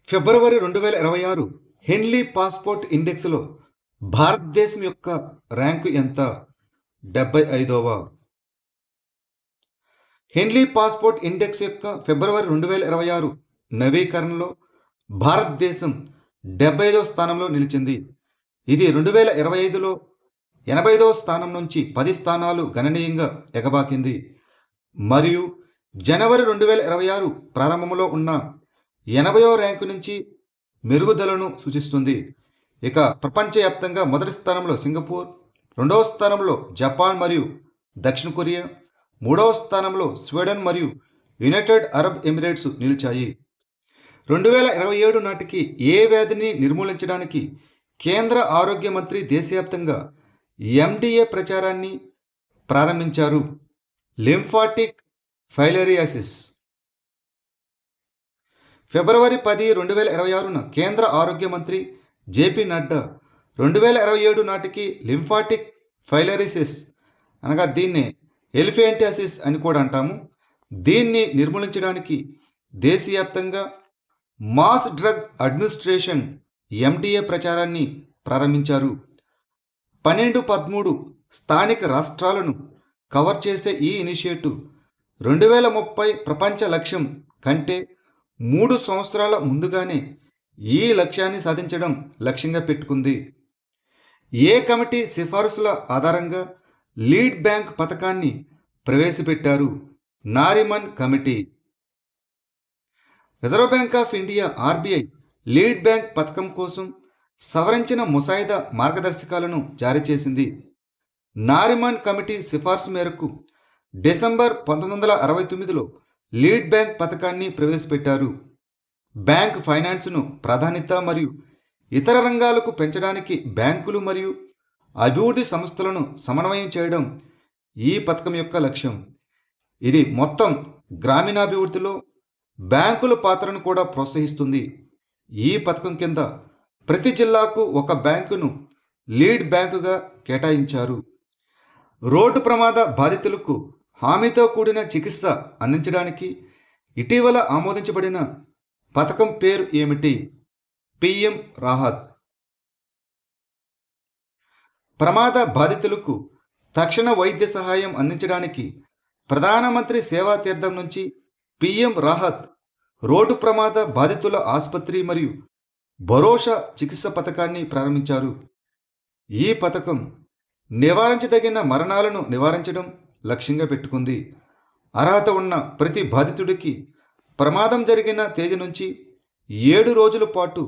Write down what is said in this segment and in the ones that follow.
ఫిబ్రవరి 2026 హెన్లీ passport ఇండెక్స్లో భారతదేశం యొక్క rank ఎంత? 75వ. హెన్లీ పాస్పోర్ట్ ఇండెక్స్ యొక్క ఫిబ్రవరి 2026 నవీకరణలో భారతదేశం 75వ స్థానంలో నిలిచింది. ఇది 2025లో 85వ స్థానం నుంచి 10 స్థానాలు గణనీయంగా ఎగబాకింది మరియు జనవరి 2026 ప్రారంభంలో ఉన్న 80వ ర్యాంకు నుంచి మెరుగుదలను సూచిస్తుంది. ఇక ప్రపంచవ్యాప్తంగా మొదటి స్థానంలో సింగపూర్, రెండవ స్థానంలో జపాన్ మరియు దక్షిణ కొరియా, మూడవ స్థానంలో స్వీడన్ మరియు యునైటెడ్ అరబ్ ఎమిరేట్స్ నిలిచాయి. 2027 నాటికి ఏ వ్యాధిని నిర్మూలించడానికి కేంద్ర ఆరోగ్య మంత్రి దేశవ్యాప్తంగా ఎండిఏ ప్రచారాన్ని ప్రారంభించారు. Lymphatic filariasis. ఫిబ్రవరి 10, 2026న కేంద్ర ఆరోగ్య మంత్రి జేపీ నడ్డా 2027 నాటికి లింఫాటిక్ ఫైలేరియాసిస్ అనగా దీన్ని ఎలిఫెంటియాసిస్ అని కూడా అంటాము, దీన్ని నిర్మూలించడానికి దేశవ్యాప్తంగా మాస్ డ్రగ్ అడ్మినిస్ట్రేషన్ ఎండిఏ ప్రచారాన్ని ప్రారంభించారు. 12-13 స్థానిక రాష్ట్రాలను కవర్ చేసే ఈ ఇనిషియేటివ్ 2030 ప్రపంచ లక్ష్యం కంటే 3 సంవత్సరాల ముందుగానే ఈ లక్ష్యాన్ని సాధించడం లక్ష్యంగా పెట్టుకుంది. ఏ కమిటీ సిఫారసుల ఆధారంగా లీడ్ బ్యాంక్ పథకాన్ని ప్రవేశపెట్టారు? Nariman committee. Reserve bank of India RBI lead bank పథకం కోసం సవరించిన ముసాయిదా మార్గదర్శకాలను జారీ చేసింది. నారిమన్ కమిటీ సిఫార్సు మేరకు డిసెంబర్ 1969లో లీడ్ బ్యాంక్ పథకాన్ని ప్రవేశపెట్టారు. బ్యాంక్ ఫైనాన్స్ను ప్రాధాన్యత మరియు ఇతర రంగాలకు పెంచడానికి బ్యాంకులు మరియు అభివృద్ధి సంస్థలను సమన్వయం చేయడం ఈ పథకం యొక్క లక్ష్యం. ఇది మొత్తం గ్రామీణాభివృద్ధిలో బ్యాంకుల పాత్రను కూడా ప్రోత్సహిస్తుంది. ఈ పథకం కింద ప్రతి జిల్లాకు ఒక బ్యాంకును లీడ్ బ్యాంకుగా కేటాయించారు. రోడ్డు ప్రమాద బాధితులకు హామీతో కూడిన చికిత్స అందించడానికి ఇటీవల ఆమోదించబడిన పథకం పేరు ఏమిటి? పిఎం రాహత్. ప్రమాద బాధితులకు తక్షణ వైద్య సహాయం అందించడానికి ప్రధానమంత్రి సేవా తీర్థం నుంచి పిఎం రాహత్ రోడ్డు ప్రమాద బాధితుల ఆసుపత్రి మరియు భరోసా చికిత్స పథకాన్ని ప్రారంభించారు. ఈ పథకం నివారించదగిన మరణాలను నివారించడం లక్ష్యంగా పెట్టుకుంది. అర్హత ఉన్న ప్రతి బాధితుడికి ప్రమాదం జరిగిన తేదీ నుంచి 7 రోజుల పాటు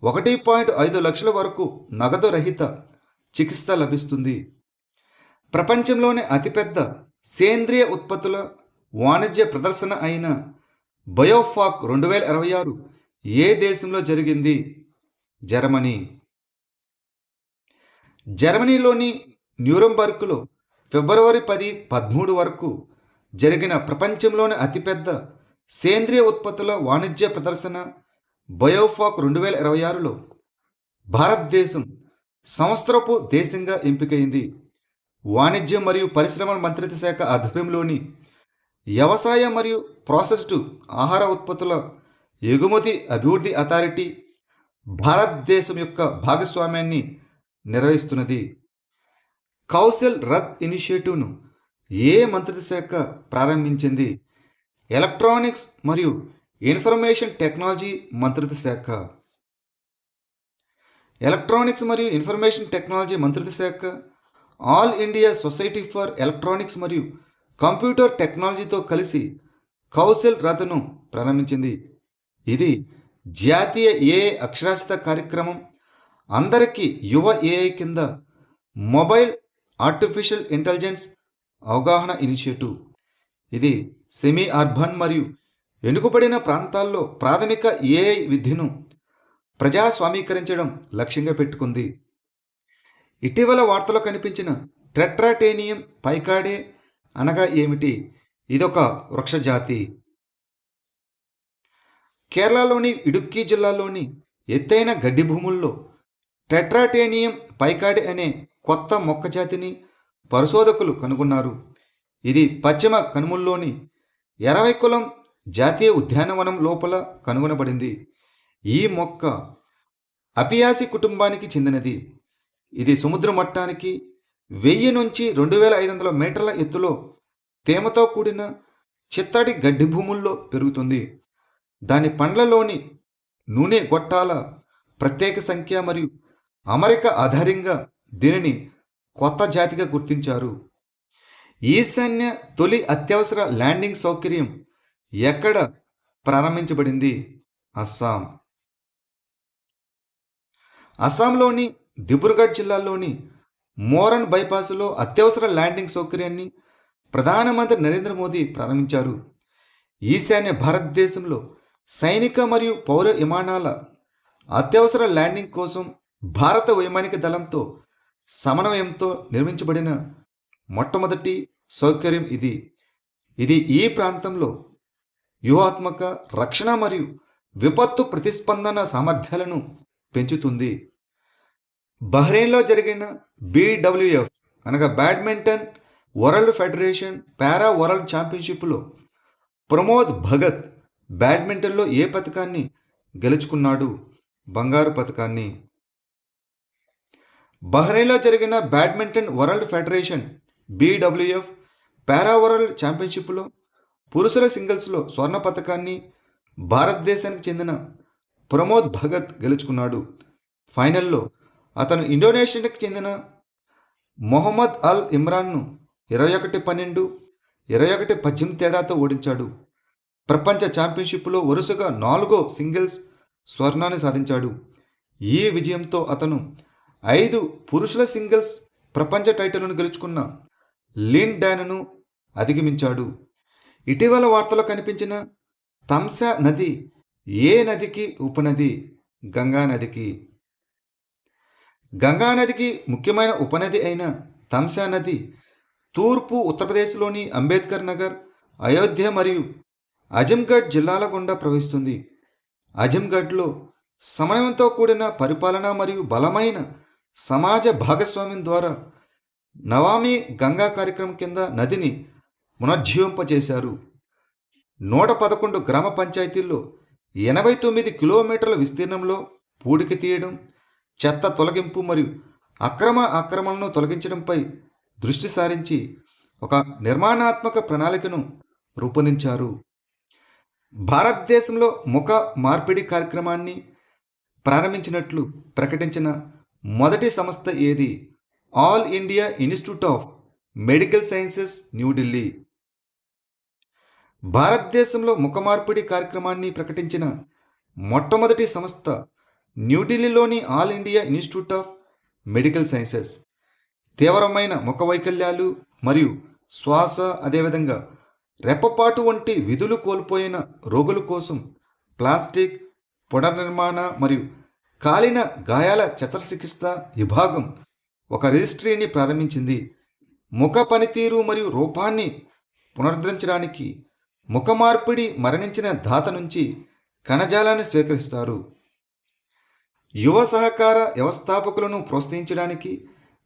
1.5 లక్షల వరకు నగదు రహిత చికిత్స లభిస్తుంది. ప్రపంచంలోనే అతిపెద్ద సేంద్రియ ఉత్పత్తుల వాణిజ్య ప్రదర్శన అయిన బయోఫాక్ 2026 ఏ దేశంలో జరిగింది? జర్మనీ. జర్మనీలోని న్యూరంబర్గ్లో ఫిబ్రవరి 10, 13 వరకు జరిగిన ప్రపంచంలోని అతిపెద్ద సేంద్రియ ఉత్పత్తుల వాణిజ్య ప్రదర్శన బయోఫాక్ 2026లో భారతదేశం సంవత్సరపు దేశంగా ఎంపికైంది. వాణిజ్యం మరియు పరిశ్రమల మంత్రిత్వ శాఖ ఆధ్వర్యంలోని వ్యవసాయ మరియు ప్రాసెస్డ్ ఆహార ఉత్పత్తుల ఎగుమతి అభివృద్ధి అథారిటీ భారతదేశం యొక్క భాగస్వామ్యాన్ని నిర్వహిస్తున్నది. కౌశల్ రథ్ ఇనిషియేటివ్ను ఏ మంత్రిత్వ శాఖ ప్రారంభించింది? ఎలక్ట్రానిక్స్ మరియు ఇన్ఫర్మేషన్ టెక్నాలజీ మంత్రిత్వ శాఖ. ఎలక్ట్రానిక్స్ మరియు ఇన్ఫర్మేషన్ టెక్నాలజీ మంత్రిత్వ శాఖ all India society for electronics మరియు కంప్యూటర్ టెక్నాలజీతో కలిసి కౌశల్ రథ్ను ప్రారంభించింది. ఇది జాతీయ ఏఐ అక్షరాస్యత కార్యక్రమం, అందరికీ యువ ఏఐ కింద మొబైల్ ఆర్టిఫిషియల్ ఇంటెలిజెన్స్ అవగాహన ఇనిషియేటివ్. ఇది సెమీ అర్బన్ మరియు వెనుకబడిన ప్రాంతాల్లో ప్రాథమిక ఏఐ విద్యను ప్రజాస్వామీకరించడం లక్ష్యంగా పెట్టుకుంది. ఇటీవల వార్తలో కనిపించిన టెట్రాటేనియం పైకాడే అనగా ఏమిటి? ఇదొక వృక్షజాతి. కేరళలోని ఇడుక్కి జిల్లాలోని ఎత్తైన గడ్డి భూముల్లో టెట్రాటేనియం పైకాడే అనే కొత్త మొక్క జాతిని పరిశోధకులు కనుగొన్నారు. ఇది పశ్చిమ కనుమల్లోని ఎరవైకులం జాతీయ ఉద్యానవనం లోపల కనుగొనబడింది. ఈ మొక్క అపియాసి కుటుంబానికి చెందినది. ఇది సముద్ర మట్టానికి 1000 నుంచి 2500 మీటర్ల ఎత్తులో తేమతో కూడిన చిత్తడి గడ్డి భూముల్లో పెరుగుతుంది. దాని పండ్లలోని నూనె గొట్టాల ప్రత్యేక సంఖ్య మరియు అమరిక ఆధారంగా దీనిని కొత్త జాతిగా గుర్తించారు. ఈశాన్య తొలి అత్యవసర ల్యాండింగ్ సౌకర్యం ఎక్కడ ప్రారంభించబడింది? అస్సాం. అస్సాంలోని దిబ్రూగఢ్ జిల్లాలోని మోరన్ బైపాసులో అత్యవసర ల్యాండింగ్ సౌకర్యాన్ని ప్రధానమంత్రి నరేంద్ర మోదీ ప్రారంభించారు. ఈశాన్య భారతదేశంలో సైనిక మరియు పౌర విమానాల అత్యవసర ల్యాండింగ్ కోసం భారత వైమానిక దళంతో సమన్వయంతో నిర్మించబడిన మొట్టమొదటి సౌకర్యం ఇది. ఇది ఈ ప్రాంతంలో వ్యూహాత్మక రక్షణ మరియు విపత్తు ప్రతిస్పందన సామర్థ్యాలను పెంచుతుంది. బహ్రెయిన్లో జరిగిన BWF అనగా బ్యాడ్మింటన్ వరల్డ్ ఫెడరేషన్ పారా వరల్డ్ ఛాంపియన్షిప్లో ప్రమోద్ భగత్ బ్యాడ్మింటన్లో ఏ పథకాన్ని గెలుచుకున్నాడు? బంగారు పథకాన్ని. బహ్రెయిన్లో జరిగిన బ్యాడ్మింటన్ వరల్డ్ ఫెడరేషన్ BWF పారా వరల్డ్ ఛాంపియన్షిప్లో పురుషుల సింగిల్స్లో స్వర్ణ పథకాన్ని భారతదేశానికి చెందిన ప్రమోద్ భగత్ గెలుచుకున్నాడు. ఫైనల్లో అతను ఇండోనేషియాకి చెందిన మొహమ్మద్ అల్ ఇమ్రాన్ను 21-12, 21-18 తేడాతో ఓడించాడు. ప్రపంచ ఛాంపియన్షిప్లో వరుసగా 4వ సింగిల్స్ స్వర్ణాన్ని సాధించాడు. ఈ విజయంతో అతను 5 పురుషుల సింగిల్స్ ప్రపంచ టైటిల్ను గెలుచుకున్న లిన్ డాన్ను అధిగమించాడు. ఇటీవల వార్తల్లో కనిపించిన తమ్సా నది ఏ నదికి ఉపనది? గంగా నదికి. గంగా నదికి ముఖ్యమైన ఉపనది అయిన తమ్సా నది తూర్పు ఉత్తరప్రదేశ్లోని అంబేద్కర్ నగర్, అయోధ్య మరియు అజంగఢ్ జిల్లాల గుండా ప్రవహిస్తుంది. అజంగఢ్లో సమన్వయంతో కూడిన పరిపాలన మరియు బలమైన సమాజ భాగస్వామ్యం ద్వారా నమామి గంగా కార్యక్రమం కింద నదిని పునర్జీవింపజేశారు. 111 గ్రామ పంచాయతీల్లో 89 కిలోమీటర్ల విస్తీర్ణంలో పూడికి తీయడం, చెత్త తొలగింపు మరియు ఆక్రమణలను తొలగించడంపై దృష్టి సారించి ఒక నిర్మాణాత్మక ప్రణాళికను రూపొందించారు. భారతదేశంలో ముఖ మార్పిడి కార్యక్రమాన్ని ప్రారంభించినట్లు ప్రకటించిన మొదటి సంస్థ ఏది? All India institute of medical sciences, New Delhi. భారతదేశంలో ముఖ మార్పిడి కార్యక్రమాన్ని ప్రకటించిన మొట్టమొదటి సంస్థ న్యూఢిల్లీలోని all India institute of medical sciences. తీవ్రమైన ముఖ వైకల్యాలు మరియు శ్వాస అదేవిధంగా రెప్పపాటు వంటి విధులు కోల్పోయిన రోగుల కోసం ప్లాస్టిక్ పునర్నిర్మాణ మరియు కాలిన గాయాల శస్త్రచికిత్స విభాగం ఒక రిజిస్ట్రీని ప్రారంభించింది. ముఖ పనితీరు మరియు రూపాన్ని పునరుద్ధరించడానికి ముఖ మార్పిడి మరణించిన దాత నుంచి కణజాలాన్ని స్వీకరిస్తారు. యువ సహకార వ్యవస్థాపకులను ప్రోత్సహించడానికి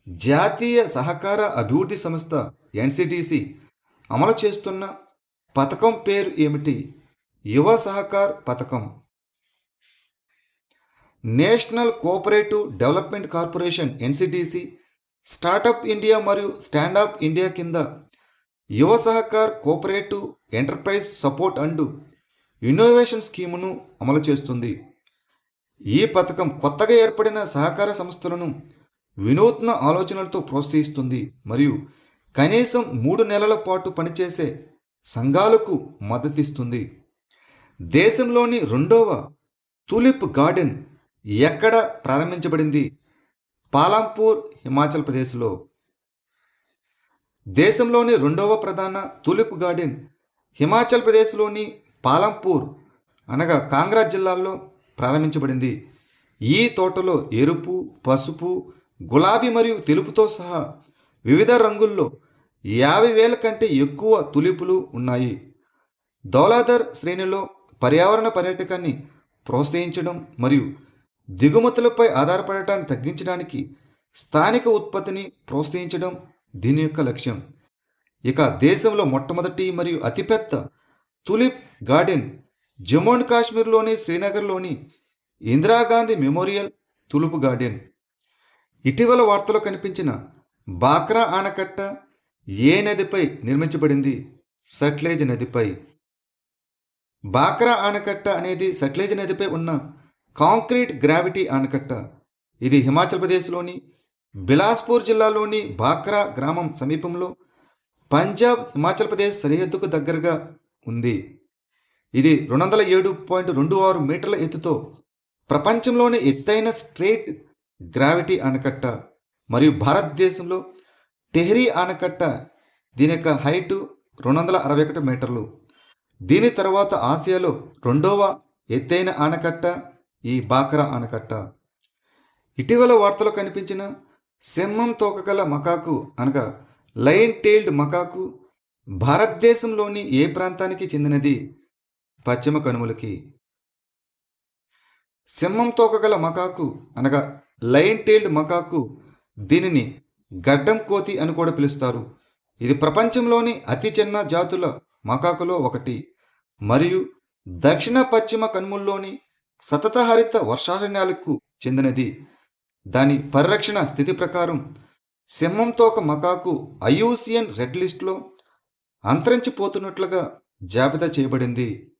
జాతీయ సహకార అభివృద్ధి సంస్థ NCDC అమలు చేస్తున్న పథకం పేరు ఏమిటి? యువ సహకార్ పథకం. National cooperative development corporation NCDC startup India మరియు స్టాండప్ ఇండియా కింద యువ Sahakar cooperative enterprise support and innovation స్కీమును అమలు చేస్తుంది. ఈ పథకం కొత్తగా ఏర్పడిన సహకార సంస్థలను వినూత్న ఆలోచనలతో ప్రోత్సహిస్తుంది మరియు కనీసం 3 నెలల పాటు పనిచేసే సంఘాలకు మద్దతిస్తుంది. దేశంలోని 2వ తులిప్ గార్డెన్ ఎక్కడ ప్రారంభించబడింది? పాలంపూర్, హిమాచల్ ప్రదేశ్లో. దేశంలోని 2వ ప్రధాన తులిప్ గార్డెన్ హిమాచల్ ప్రదేశ్లోని పాలంపూర్ అనగా కాంగ్రా జిల్లాలో ప్రారంభించబడింది. ఈ తోటలో ఎరుపు, పసుపు, గులాబీ మరియు తెలుపుతో సహా వివిధ రంగుల్లో 50,000 కంటే ఎక్కువ తులిపులు ఉన్నాయి. దౌలాధర్ శ్రేణిలో పర్యావరణ పర్యాటకాన్ని ప్రోత్సహించడం మరియు దిగుమతులపై ఆధారపడటాన్ని తగ్గించడానికి స్థానిక ఉత్పత్తిని ప్రోత్సహించడం దీని యొక్క లక్ష్యం. ఇక దేశంలో మొట్టమొదటి మరియు అతిపెద్ద తులిప్ గార్డెన్ జమ్మూ అండ్ కాశ్మీర్లోని శ్రీనగర్లోని ఇందిరాగాంధీ మెమోరియల్ తులుపు గార్డెన్. ఇటీవల వార్తలో కనిపించిన బాక్రా ఆనకట్ట ఏ నదిపై నిర్మించబడింది? సట్లెజ్ నదిపై. బాక్రా ఆనకట్ట అనేది సట్లెజ్ నదిపై ఉన్న కాంక్రీట్ గ్రావిటీ ఆనకట్ట. ఇది హిమాచల్ ప్రదేశ్లోని బిలాస్పూర్ జిల్లాలోని బాక్రా గ్రామం సమీపంలో పంజాబ్ హిమాచల్ ప్రదేశ్ సరిహద్దుకు దగ్గరగా ఉంది. ఇది 207.26 మీటర్ల ఎత్తుతో ప్రపంచంలోని ఎత్తైన స్ట్రెయిట్ గ్రావిటీ ఆనకట్ట మరియు భారతదేశంలో టెహ్రీ ఆనకట్ట. దీని యొక్క హైటు 261 మీటర్లు. దీని తర్వాత ఆసియాలో రెండవ ఎత్తైన ఆనకట్ట ఈ బాక్రా ఆనకట్ట. ఇటీవల వార్తలో కనిపించిన సింహం తోకగల మకాకు అనగా లయన్ టెయిల్డ్ మకాకు భారతదేశంలోని ఏ ప్రాంతానికి చెందినది? పశ్చిమ కనుమలకి. సింహం తోకగల మకాకు అనగా లయన్ టెయిల్డ్ మకాకు, దీనిని గడ్డం కోతి అని కూడా పిలుస్తారు. ఇది ప్రపంచంలోని అతి చిన్న జాతుల మకాకులో ఒకటి మరియు దక్షిణ పశ్చిమ కనుమల్లోని సతతహరిత వర్షారణ్యాలకు చెందినది. దాని పరిరక్షణ స్థితి ప్రకారం సింహం తోక మకాకు ఐయుసిఎన్ రెడ్ లిస్టులో అంతరించిపోతున్నట్లుగా జాబితా చేయబడింది.